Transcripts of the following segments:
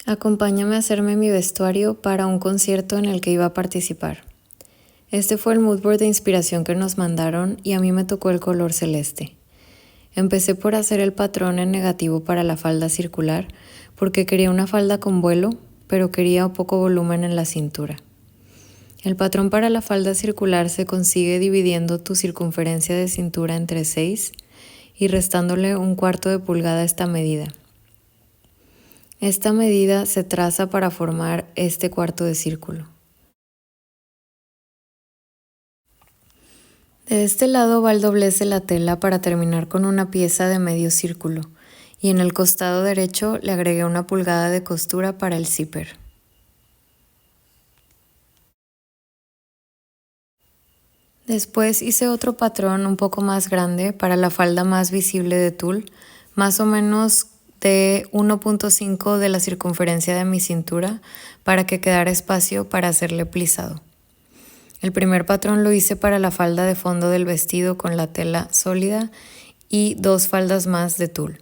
Acompáñame a hacerme mi vestuario para un concierto en el que iba a participar. Este fue el moodboard de inspiración que nos mandaron y a mí me tocó el color celeste. Empecé por hacer el patrón en negativo para la falda circular porque quería una falda con vuelo, pero quería poco volumen en la cintura. El patrón para la falda circular se consigue dividiendo tu circunferencia de cintura entre 6 y restándole 1/4 de pulgada a esta medida. Esta medida se traza para formar este cuarto de círculo. De este lado va el doblez de la tela para terminar con una pieza de medio círculo y en el costado derecho le agregué 1 pulgada de costura para el zipper. Después hice otro patrón un poco más grande para la falda más visible de tul, más o menos de 1.5 de la circunferencia de mi cintura para que quedara espacio para hacerle plisado. El primer patrón lo hice para la falda de fondo del vestido con la tela sólida y 2 faldas más de tul.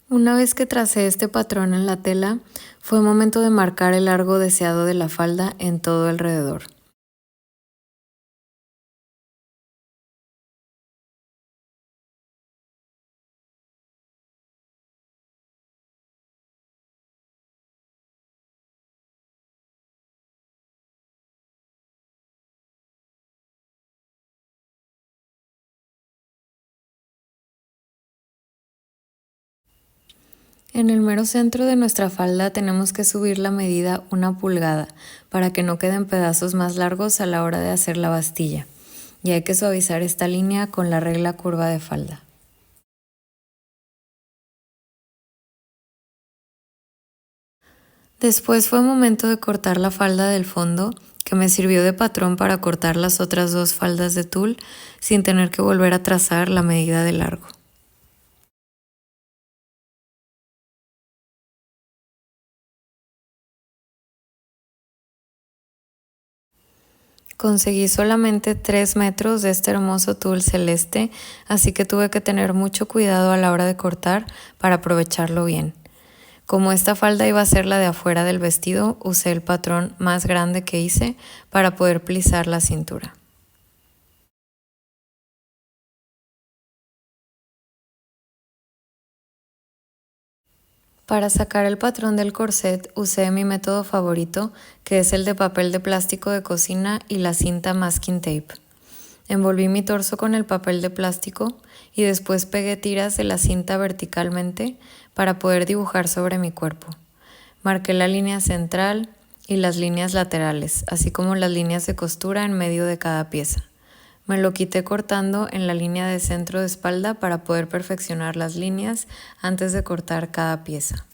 Una vez que tracé este patrón en la tela, fue momento de marcar el largo deseado de la falda en todo alrededor. En el mero centro de nuestra falda tenemos que subir la medida 1 pulgada para que no queden pedazos más largos a la hora de hacer la bastilla. Y hay que suavizar esta línea con la regla curva de falda. Después fue momento de cortar la falda del fondo, que me sirvió de patrón para cortar las otras 2 faldas de tul sin tener que volver a trazar la medida de largo. Conseguí solamente 3 metros de este hermoso tul celeste, así que tuve que tener mucho cuidado a la hora de cortar para aprovecharlo bien. Como esta falda iba a ser la de afuera del vestido, usé el patrón más grande que hice para poder plisar la cintura. Para sacar el patrón del corset usé mi método favorito, que es el de papel de plástico de cocina y la cinta masking tape. Envolví mi torso con el papel de plástico y después pegué tiras de la cinta verticalmente para poder dibujar sobre mi cuerpo. Marqué la línea central y las líneas laterales, así como las líneas de costura en medio de cada pieza. Me lo quité cortando en la línea de centro de espalda para poder perfeccionar las líneas antes de cortar cada pieza.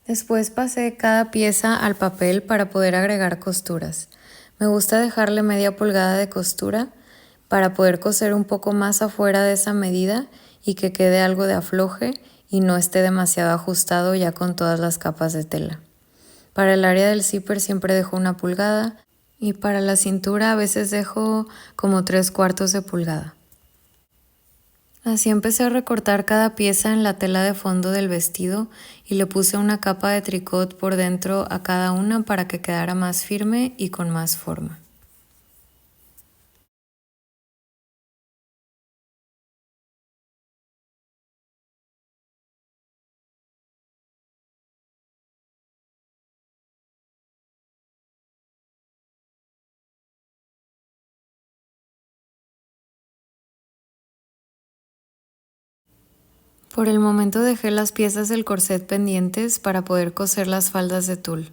Después pasé cada pieza al papel para poder agregar costuras. Me gusta dejarle media pulgada de costura para poder coser un poco más afuera de esa medida y que quede algo de afloje y no esté demasiado ajustado ya con todas las capas de tela. Para el área del zipper siempre dejo 1 pulgada y para la cintura a veces dejo como 3/4 de pulgada. Así empecé a recortar cada pieza en la tela de fondo del vestido y le puse una capa de tricot por dentro a cada una para que quedara más firme y con más forma. Por el momento dejé las piezas del corset pendientes para poder coser las faldas de tul.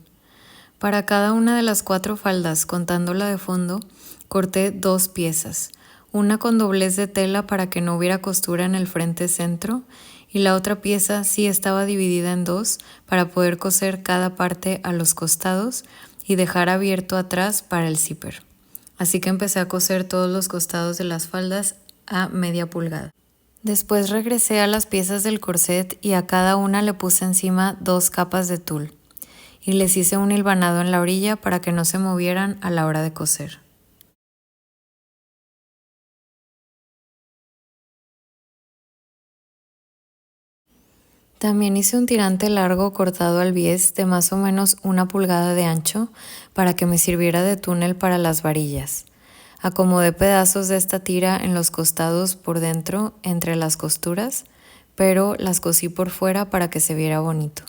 Para cada una de las 4 faldas, contando la de fondo, corté 2 piezas, una con doblez de tela para que no hubiera costura en el frente centro y la otra pieza sí estaba dividida en 2 para poder coser cada parte a los costados y dejar abierto atrás para el zipper. Así que empecé a coser todos los costados de las faldas a media pulgada. Después regresé a las piezas del corset y a cada una le puse encima 2 capas de tul y les hice un hilvanado en la orilla para que no se movieran a la hora de coser. También hice un tirante largo cortado al bies de más o menos 1 pulgada de ancho para que me sirviera de túnel para las varillas. Acomodé pedazos de esta tira en los costados por dentro entre las costuras, pero las cosí por fuera para que se viera bonito.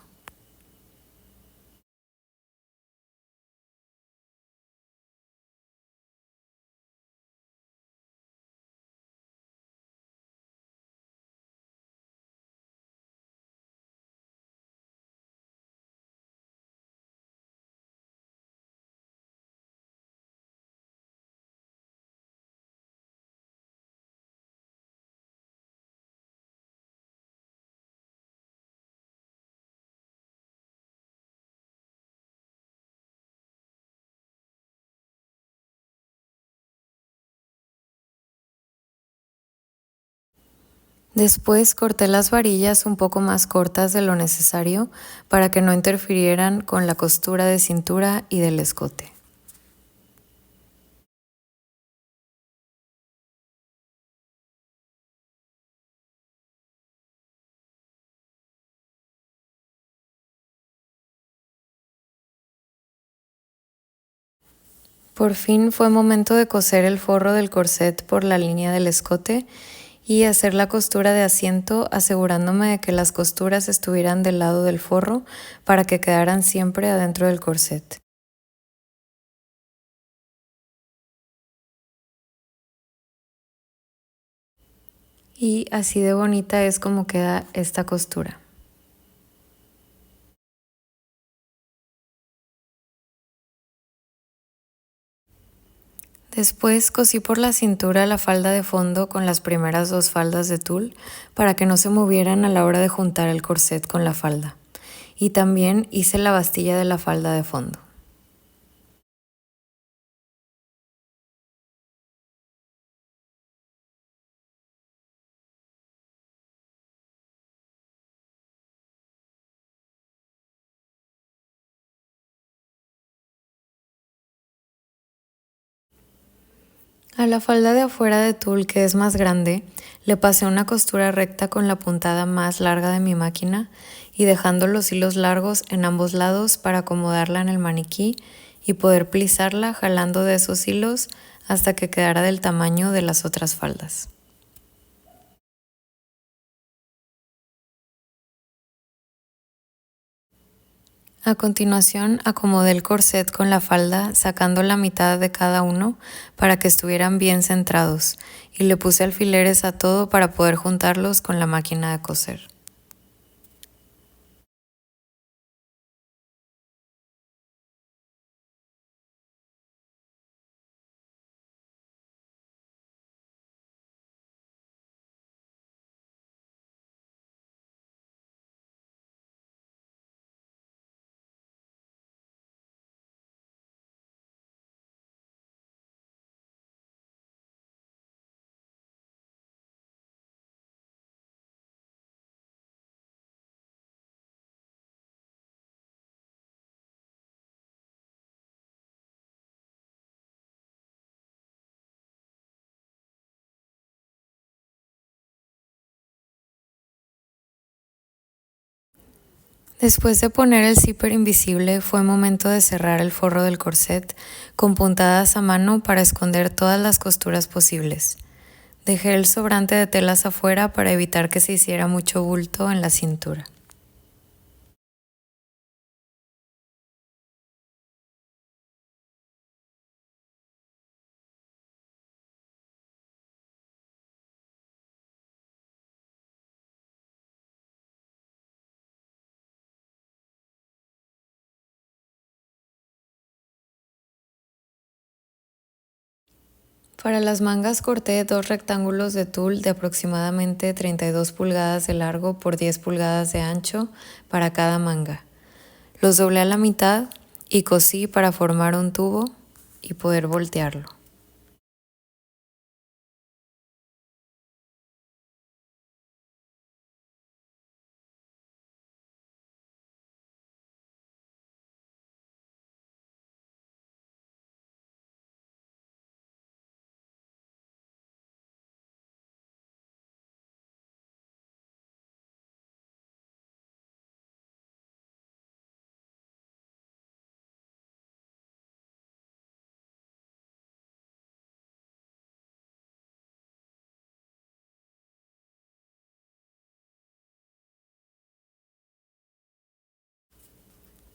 Después corté las varillas un poco más cortas de lo necesario para que no interfirieran con la costura de cintura y del escote. Por fin fue momento de coser el forro del corset por la línea del escote y hacer la costura de asiento, asegurándome de que las costuras estuvieran del lado del forro para que quedaran siempre adentro del corset. Y así de bonita es como queda esta costura. Después cosí por la cintura la falda de fondo con las primeras 2 faldas de tul para que no se movieran a la hora de juntar el corset con la falda. Y también hice la bastilla de la falda de fondo. A la falda de afuera de tul, que es más grande, le pasé una costura recta con la puntada más larga de mi máquina y dejando los hilos largos en ambos lados para acomodarla en el maniquí y poder plisarla jalando de esos hilos hasta que quedara del tamaño de las otras faldas. A continuación, acomodé el corset con la falda, sacando la mitad de cada uno para que estuvieran bien centrados, y le puse alfileres a todo para poder juntarlos con la máquina de coser. Después de poner el zipper invisible, fue momento de cerrar el forro del corset con puntadas a mano para esconder todas las costuras posibles. Dejé el sobrante de telas afuera para evitar que se hiciera mucho bulto en la cintura. Para las mangas corté 2 rectángulos de tul de aproximadamente 32 pulgadas de largo por 10 pulgadas de ancho para cada manga. Los doblé a la mitad y cosí para formar un tubo y poder voltearlo.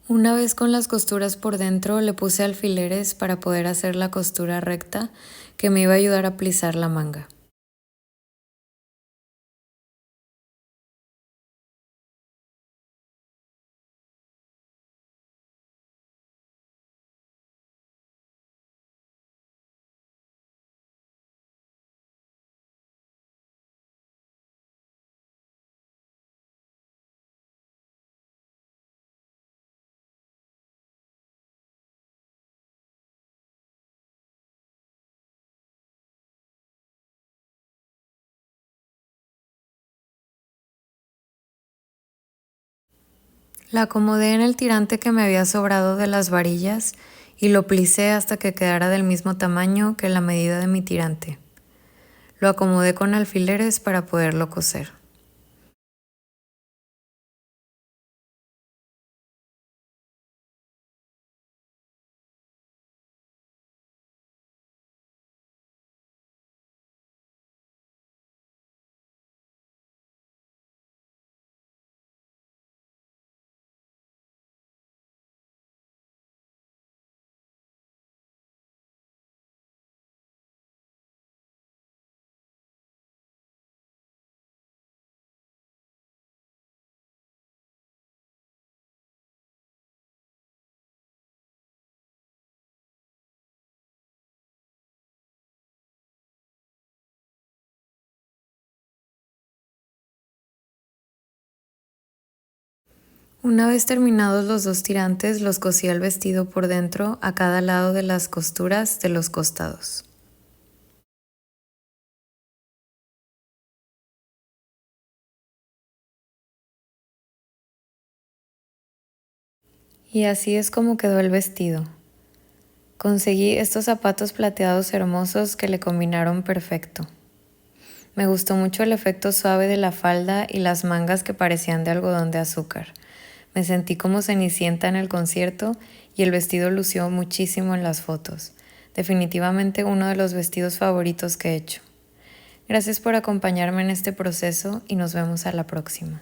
Una vez con las costuras por dentro, le puse alfileres para poder hacer la costura recta que me iba a ayudar a plisar la manga. La acomodé en el tirante que me había sobrado de las varillas y lo plisé hasta que quedara del mismo tamaño que la medida de mi tirante. Lo acomodé con alfileres para poderlo coser. Una vez terminados los 2 tirantes, los cosí al vestido por dentro a cada lado de las costuras de los costados. Y así es como quedó el vestido. Conseguí estos zapatos plateados hermosos que le combinaron perfecto. Me gustó mucho el efecto suave de la falda y las mangas que parecían de algodón de azúcar. Me sentí como Cenicienta en el concierto y el vestido lució muchísimo en las fotos. Definitivamente uno de los vestidos favoritos que he hecho. Gracias por acompañarme en este proceso y nos vemos a la próxima.